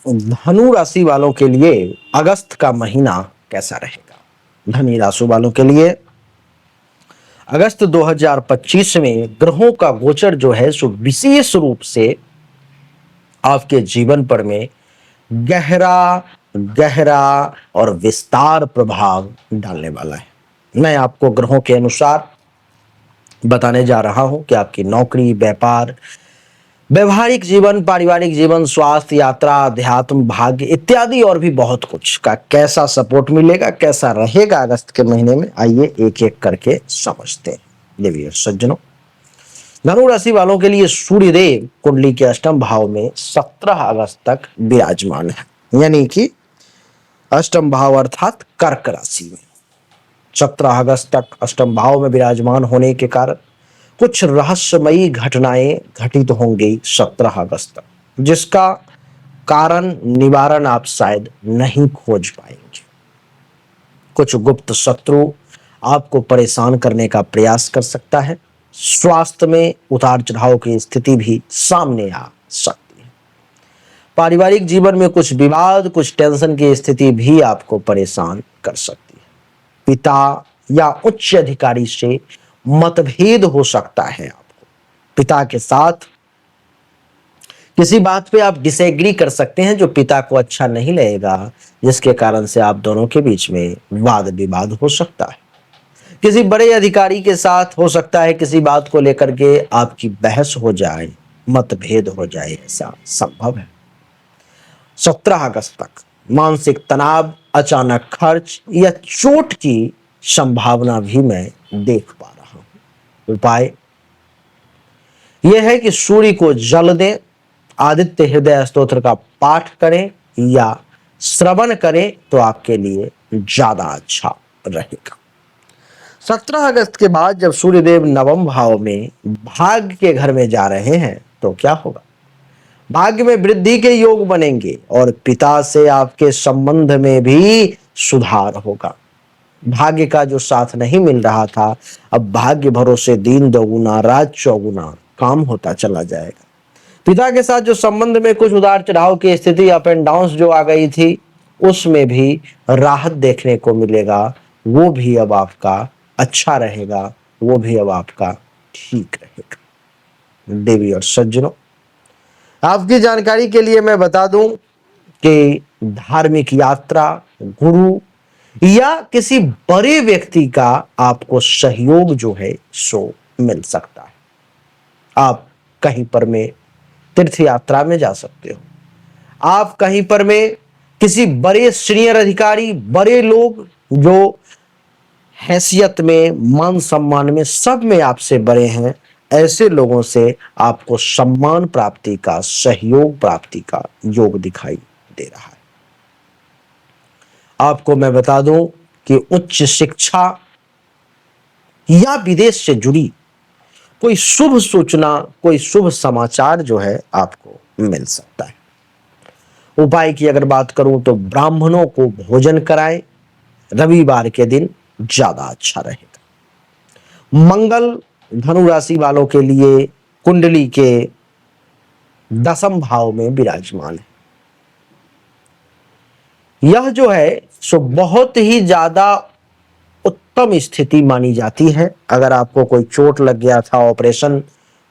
धनु राशि वालों के लिए अगस्त का महीना कैसा रहेगा? धनु राशि वालों के लिए अगस्त 2025 में ग्रहों का गोचर जो है सो विशेष रूप से आपके जीवन पर में गहरा गहरा और विस्तार प्रभाव डालने वाला है। मैं आपको ग्रहों के अनुसार बताने जा रहा हूं कि आपकी नौकरी, व्यापार, व्यवहारिक जीवन, पारिवारिक जीवन, स्वास्थ्य, यात्रा, अध्यात्म, भाग्य इत्यादि और भी बहुत कुछ का कैसा सपोर्ट मिलेगा, कैसा रहेगा अगस्त के महीने में, आइए एक एक करके समझते हैं। देवी सज्जनों, धनु राशि वालों के लिए सूर्य देव कुंडली के अष्टम भाव में 17 अगस्त तक विराजमान है, यानी कि अष्टम भाव अर्थात कर्क राशि में 17 अगस्त तक अष्टम भाव में विराजमान होने के कारण कुछ रहस्यमयी घटनाएं घटित होंगी 17 अगस्त तक, जिसका कारण निवारण आप शायद नहीं खोज पाएंगे। कुछ गुप्त शत्रु आपको परेशान करने का प्रयास कर सकता है। स्वास्थ्य में उतार चढ़ाव की स्थिति भी सामने आ सकती है। पारिवारिक जीवन में कुछ विवाद, कुछ टेंशन की स्थिति भी आपको परेशान कर सकती है। पिता या उच्च अधिकारी से मतभेद हो सकता है। आपको पिता के साथ किसी बात पे आप डिसएग्री कर सकते हैं जो पिता को अच्छा नहीं लगेगा, जिसके कारण से आप दोनों के बीच में वाद विवाद हो सकता है। किसी बड़े अधिकारी के साथ हो सकता है किसी बात को लेकर के आपकी बहस हो जाए, मतभेद हो जाए, ऐसा संभव है। 17 अगस्त तक मानसिक तनाव, अचानक खर्च या चोट की संभावना भी मैं देख पा रहा हूं। उपाय यह है कि सूर्य को जल दें, आदित्य हृदय स्तोत्र का पाठ करें या श्रवण करें तो आपके लिए ज्यादा अच्छा रहेगा। 17 अगस्त के बाद जब सूर्यदेव नवम भाव में भाग्य के घर में जा रहे हैं तो क्या होगा? भाग्य में वृद्धि के योग बनेंगे और पिता से आपके संबंध में भी सुधार होगा। भाग्य का जो साथ नहीं मिल रहा था, अब भाग्य भरोसे दिन दोगुना रात चौगुना काम होता चला जाएगा। पिता के साथ जो संबंध में कुछ उतार चढ़ाव की स्थिति, अप एंड डाउन जो आ गई थी, उसमें भी राहत देखने को मिलेगा। वो भी अब आपका अच्छा रहेगा, वो भी अब आपका ठीक रहेगा। देवी और सज्जनों, आपकी जानकारी के लिए मैं बता दूं कि धार्मिक यात्रा, गुरु या किसी बड़े व्यक्ति का आपको सहयोग जो है सो मिल सकता है। आप कहीं पर में तीर्थ यात्रा में जा सकते हो, आप कहीं पर में किसी बड़े सीनियर अधिकारी, बड़े लोग जो हैसियत में, मान सम्मान में, सब में आपसे बड़े हैं, ऐसे लोगों से आपको सम्मान प्राप्ति का, सहयोग प्राप्ति का योग दिखाई दे रहा है। आपको मैं बता दूं कि उच्च शिक्षा या विदेश से जुड़ी कोई शुभ सूचना, कोई शुभ समाचार जो है आपको मिल सकता है। उपाय की अगर बात करूं तो ब्राह्मणों को भोजन कराएं, रविवार के दिन ज्यादा अच्छा रहेगा। मंगल धनु राशि वालों के लिए कुंडली के 10वें भाव में विराजमान है। यह जो है सो बहुत ही ज्यादा उत्तम स्थिति मानी जाती है। अगर आपको कोई चोट लग गया था, ऑपरेशन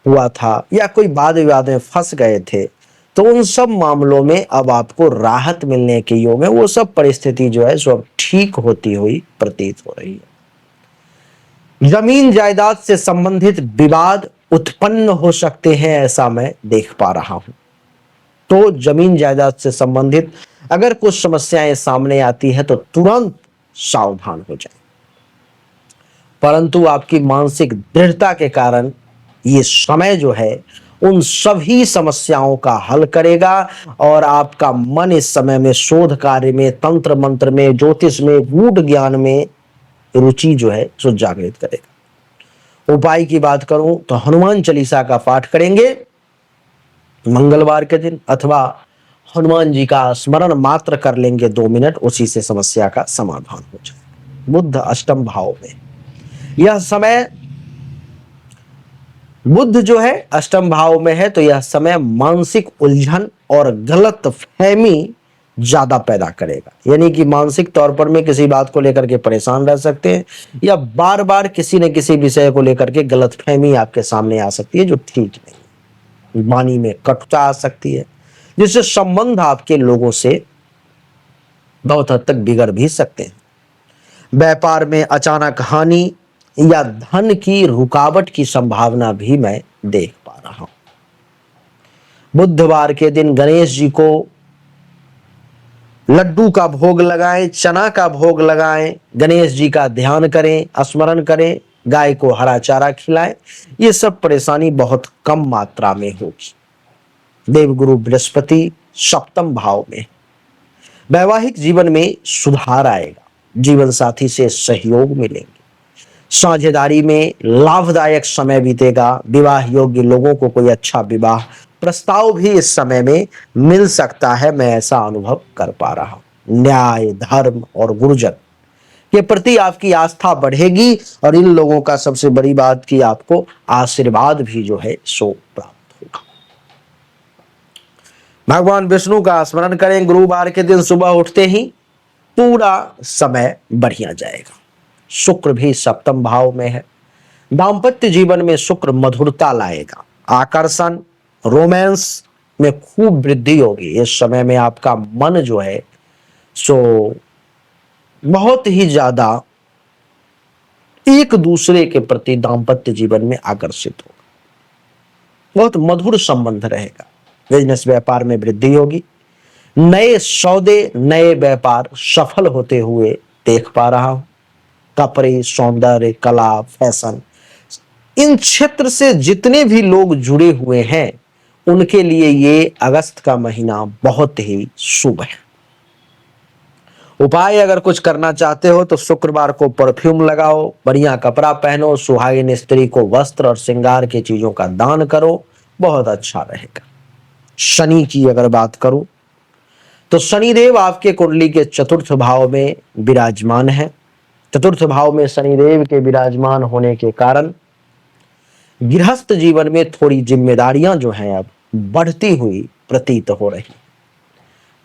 हुआ था या कोई वाद विवाद में फंस गए थे, तो उन सब मामलों में अब आपको राहत मिलने के योग है। वो सब परिस्थिति जो है सो अब ठीक होती हुई प्रतीत हो रही है। जमीन जायदाद से संबंधित विवाद उत्पन्न हो सकते हैं, ऐसा मैं देख पा रहा हूं। तो जमीन जायदाद से संबंधित अगर कुछ समस्याएं सामने आती है तो तुरंत सावधान हो जाएं। परंतु आपकी मानसिक दृढ़ता के कारण ये समय जो है उन सभी समस्याओं का हल करेगा और आपका मन इस समय में शोध कार्य में, तंत्र मंत्र में, ज्योतिष में, गूढ़ ज्ञान में रुचि जो है सो जागृत करेगा। उपाय की बात करूं तो हनुमान चालीसा का पाठ करेंगे मंगलवार के दिन, अथवा हनुमान जी का स्मरण मात्र कर लेंगे 2 मिनट, उसी से समस्या का समाधान हो जाएगा। बुध अष्टम भाव में, यह समय बुध जो है अष्टम भाव में है, तो यह समय मानसिक उलझन और गलत फहमी ज्यादा पैदा करेगा। यानी कि मानसिक तौर पर में किसी बात को लेकर के परेशान रह सकते हैं, या बार बार किसी न किसी विषय को लेकर के गलत फहमी आपके सामने आ सकती है जो ठीक नहीं। वाणी में कटुता आ सकती है, जिससे संबंध आपके लोगों से बहुत हद तक बिगड़ भी सकते हैं। व्यापार में अचानक हानि या धन की रुकावट की संभावना भी मैं देख पा रहा हूं। बुधवार के दिन गणेश जी को लड्डू का भोग लगाएं, चना का भोग लगाएं, गणेश जी का ध्यान करें, स्मरण करें, गाय को हरा चारा खिलाएं। ये सब परेशानी बहुत कम मात्रा में होगी। देवगुरु बृहस्पति सप्तम भाव में, वैवाहिक जीवन में सुधार आएगा, जीवन साथी से सहयोग मिलेंगे, साझेदारी में लाभदायक समय बीतेगा। विवाह योग्य लोगों को कोई अच्छा विवाह प्रस्ताव भी इस समय में मिल सकता है, मैं ऐसा अनुभव कर पा रहा हूं। न्याय, धर्म और गुरुजन के प्रति आपकी आस्था बढ़ेगी, और इन लोगों का सबसे बड़ी बात कि आपको आशीर्वाद भी जो है सो प्राप्त होगा। भगवान विष्णु का स्मरण करें। गुरुवार के दिन सुबह उठते ही पूरा समय बढ़िया जाएगा। शुक्र भी सप्तम भाव में है। दाम्पत्य जीवन में शुक्र मधुरता लाएगा, आकर्षण, रोमांस में खूब वृद्धि होगी। इस समय में आपका मन जो है सो बहुत ही ज्यादा एक दूसरे के प्रति दाम्पत्य जीवन में आकर्षित होगा, बहुत मधुर संबंध रहेगा। बिजनेस व्यापार में वृद्धि होगी। नए सौदे, नए व्यापार सफल होते हुए देख पा रहा हूं। कपड़े, सौंदर्य, कला, फैशन, इन क्षेत्र से जितने भी लोग जुड़े हुए हैं उनके लिए ये अगस्त का महीना बहुत ही शुभ है। उपाय अगर कुछ करना चाहते हो तो शुक्रवार को परफ्यूम लगाओ, बढ़िया कपड़ा पहनो, सुहागिन स्त्री को वस्त्र और श्रृंगार की चीजों का दान करो, बहुत अच्छा रहेगा। शनि की अगर बात करूं तो शनिदेव आपके कुंडली के चतुर्थ भाव में विराजमान है। चतुर्थ भाव में शनिदेव के विराजमान होने के कारण गृहस्थ जीवन में थोड़ी जिम्मेदारियां जो हैं अब बढ़ती हुई प्रतीत हो रही।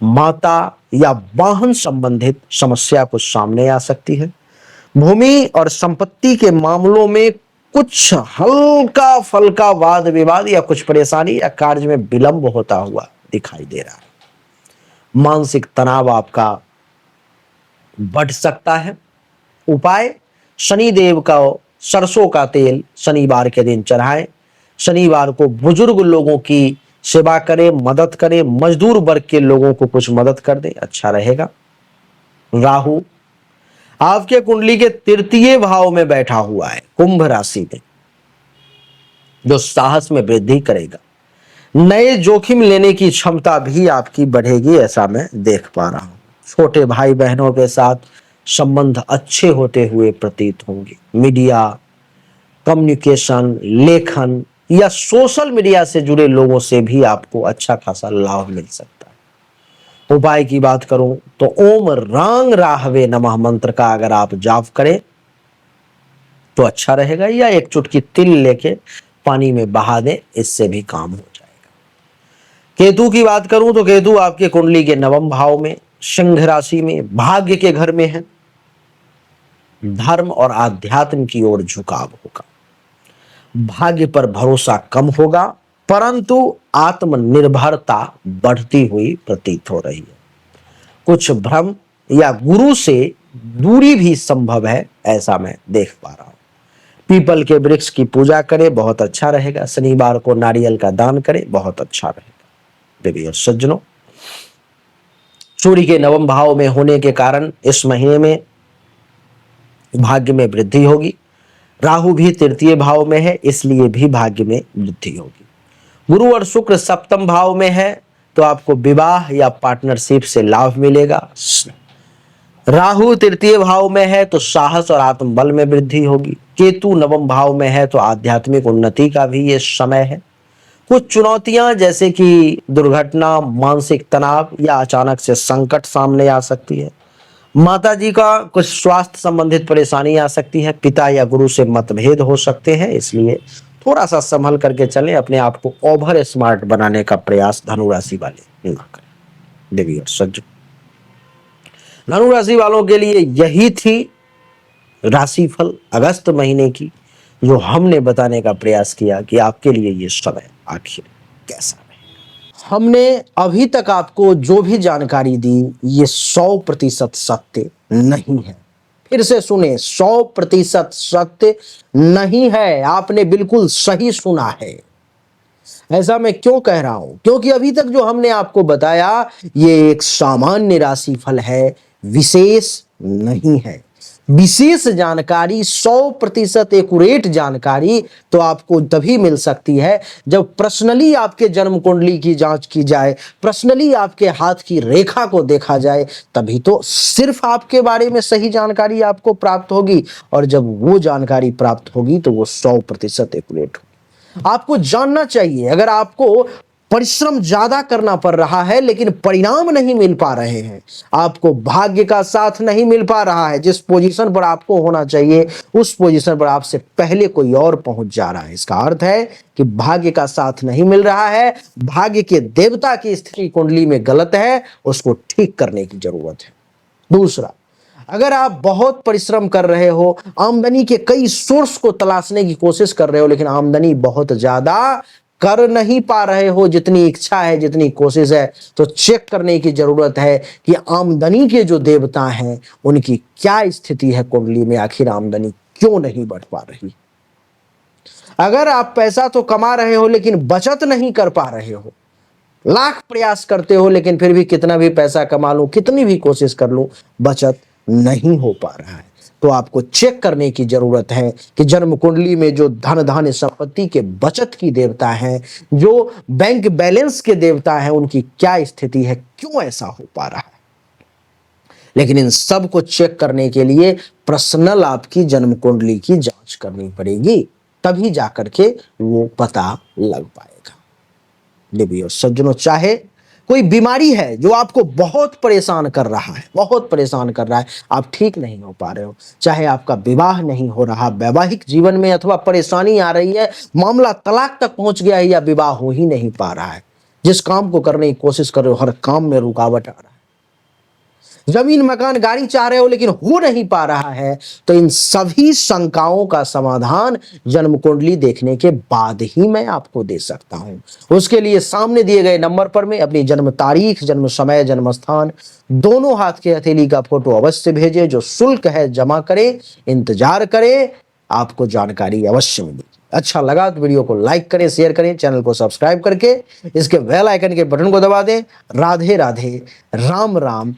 माता या वाहन संबंधित समस्या कुछ सामने आ सकती है। भूमि और संपत्ति के मामलों में कुछ हल्का फल्का वाद विवाद या कुछ परेशानी या कार्य में विलंब होता हुआ दिखाई दे रहा है। मानसिक तनाव आपका बढ़ सकता है। उपाय, शनिदेव का सरसों का तेल शनिवार के दिन चढ़ाएं। शनिवार को बुजुर्ग लोगों की सेवा करें, मदद करें, मजदूर वर्ग के लोगों को कुछ मदद कर दें, अच्छा रहेगा। राहु आपके कुंडली के तृतीय भाव में बैठा हुआ है, कुंभ राशि में, जो साहस में वृद्धि करेगा। नए जोखिम लेने की क्षमता भी आपकी बढ़ेगी, ऐसा मैं देख पा रहा हूं। छोटे भाई बहनों के साथ संबंध अच्छे होते हुए प्रतीत होंगे। मीडिया, कम्युनिकेशन, लेखन या सोशल मीडिया से जुड़े लोगों से भी आपको अच्छा खासा लाभ मिल सकता है। उपाय की बात करूं तो ओम रांग राहवे नमः मंत्र का अगर आप जाप करें तो अच्छा रहेगा, या एक चुटकी तिल लेके पानी में बहा दें, इससे भी काम हो जाएगा। केतु की बात करूं तो केतु आपके कुंडली के नवम भाव में, सिंह राशि में, भाग्य के घर में है। धर्म और आध्यात्म की ओर झुकाव होगा। भाग्य पर भरोसा कम होगा, परंतु आत्मनिर्भरता बढ़ती हुई प्रतीत हो रही है। कुछ भ्रम या गुरु से दूरी भी संभव है, ऐसा मैं देख पा रहा हूं। पीपल के वृक्ष की पूजा करें, बहुत अच्छा रहेगा। शनिवार को नारियल का दान करें, बहुत अच्छा रहेगा। देवी और सज्जनों, सूर्य के नवम भाव में होने के कारण इस महीने में भाग्य में वृद्धि होगी। राहु भी तृतीय भाव में है, इसलिए भी भाग्य में वृद्धि होगी। गुरु और शुक्र सप्तम भाव में है, तो आपको विवाह या पार्टनरशिप से लाभ मिलेगा। राहु तृतीय भाव में है तो साहस और आत्मबल में वृद्धि होगी। केतु नवम भाव में है तो आध्यात्मिक उन्नति का भी ये समय है। कुछ चुनौतियां जैसे कि दुर्घटना, मानसिक तनाव या अचानक से संकट सामने आ सकती है। माता जी का कुछ स्वास्थ्य संबंधित परेशानी आ सकती है। पिता या गुरु से मतभेद हो सकते हैं, इसलिए थोड़ा सा संभल करके चलें, अपने आप को ओवर स्मार्ट बनाने का प्रयास धनु राशि वाले ना करें। देवी और सज्जन, धनु राशि वालों के लिए यही थी राशिफल अगस्त महीने की, जो हमने बताने का प्रयास किया कि आपके लिए ये समय आखिर कैसा रहेगा। हमने अभी तक आपको जो भी जानकारी दी ये 100% सत्य नहीं है। फिर से सुने, 100% सत्य नहीं है। आपने बिल्कुल सही सुना है। ऐसा मैं क्यों कह रहा हूं? क्योंकि अभी तक जो हमने आपको बताया ये एक सामान्य राशिफल है, विशेष नहीं है। विशेष जानकारी, 100% एक्यूरेट जानकारी तो आपको तभी मिल सकती है जब पर्सनली आपके जन्म कुंडली की जांच की जाए, पर्सनली आपके हाथ की रेखा को देखा जाए, तभी तो सिर्फ आपके बारे में सही जानकारी आपको प्राप्त होगी। और जब वो जानकारी प्राप्त होगी तो वो 100% एक्यूरेट होगी। आपको जानना चाहिए, अगर आपको परिश्रम ज्यादा करना पड़ रहा है लेकिन परिणाम नहीं मिल पा रहे हैं, आपको भाग्य का साथ नहीं मिल पा रहा है, जिस पोजीशन पर आपको होना चाहिए उस पोजीशन पर आपसे पहले कोई और पहुंच जा रहा है, इसका अर्थ है कि भाग्य का साथ नहीं मिल रहा है, भाग्य के देवता की स्थिति कुंडली में गलत है, उसको ठीक करने की जरूरत है। दूसरा, अगर आप बहुत परिश्रम कर रहे हो, आमदनी के कई सोर्स को तलाशने की कोशिश कर रहे हो, लेकिन आमदनी बहुत ज्यादा कर नहीं पा रहे हो जितनी इच्छा है, जितनी कोशिश है, तो चेक करने की जरूरत है कि आमदनी के जो देवता हैं उनकी क्या स्थिति है कुंडली में, आखिर आमदनी क्यों नहीं बढ़ पा रही। अगर आप पैसा तो कमा रहे हो लेकिन बचत नहीं कर पा रहे हो, लाख प्रयास करते हो लेकिन फिर भी कितना भी पैसा कमा लूं, कितनी भी कोशिश कर लूं, बचत नहीं हो पा रहा है, तो आपको चेक करने की जरूरत है कि जन्म कुंडली में जो धन धान्य संपत्ति के बचत की देवता हैं, जो बैंक बैलेंस के देवता हैं, उनकी क्या स्थिति है, क्यों ऐसा हो पा रहा है। लेकिन इन सब को चेक करने के लिए पर्सनल आपकी जन्म कुंडली की जांच करनी पड़ेगी, तभी जाकर के वो पता लग पाएगा। देवी और सज्जनों, चाहे कोई बीमारी है जो आपको बहुत परेशान कर रहा है, बहुत परेशान कर रहा है, आप ठीक नहीं हो पा रहे हो, चाहे आपका विवाह नहीं हो रहा, वैवाहिक जीवन में अथवा परेशानी आ रही है, मामला तलाक तक पहुंच गया है या विवाह हो ही नहीं पा रहा है, जिस काम को करने की कोशिश कर रहे हो हर काम में रुकावट आ रहा है, जमीन मकान गाड़ी चाह रहे हो लेकिन हो नहीं पा रहा है, तो इन सभी शंकाओं का समाधान जन्म कुंडली देखने के बाद ही मैं आपको दे सकता हूं। उसके लिए सामने दिए गए नंबर पर मैं अपनी जन्म तारीख, जन्म समय, जन्म स्थान दोनों हाथ के हथेली का फोटो अवश्य भेजे। जो शुल्क है जमा करें, इंतजार करें, आपको जानकारी अवश्य मिलेगी। अच्छा लगा तो वीडियो को लाइक करें, शेयर करें, चैनल को सब्सक्राइब करके इसके बेल आइकन के बटन को दबा दें। राधे राधे, राम राम,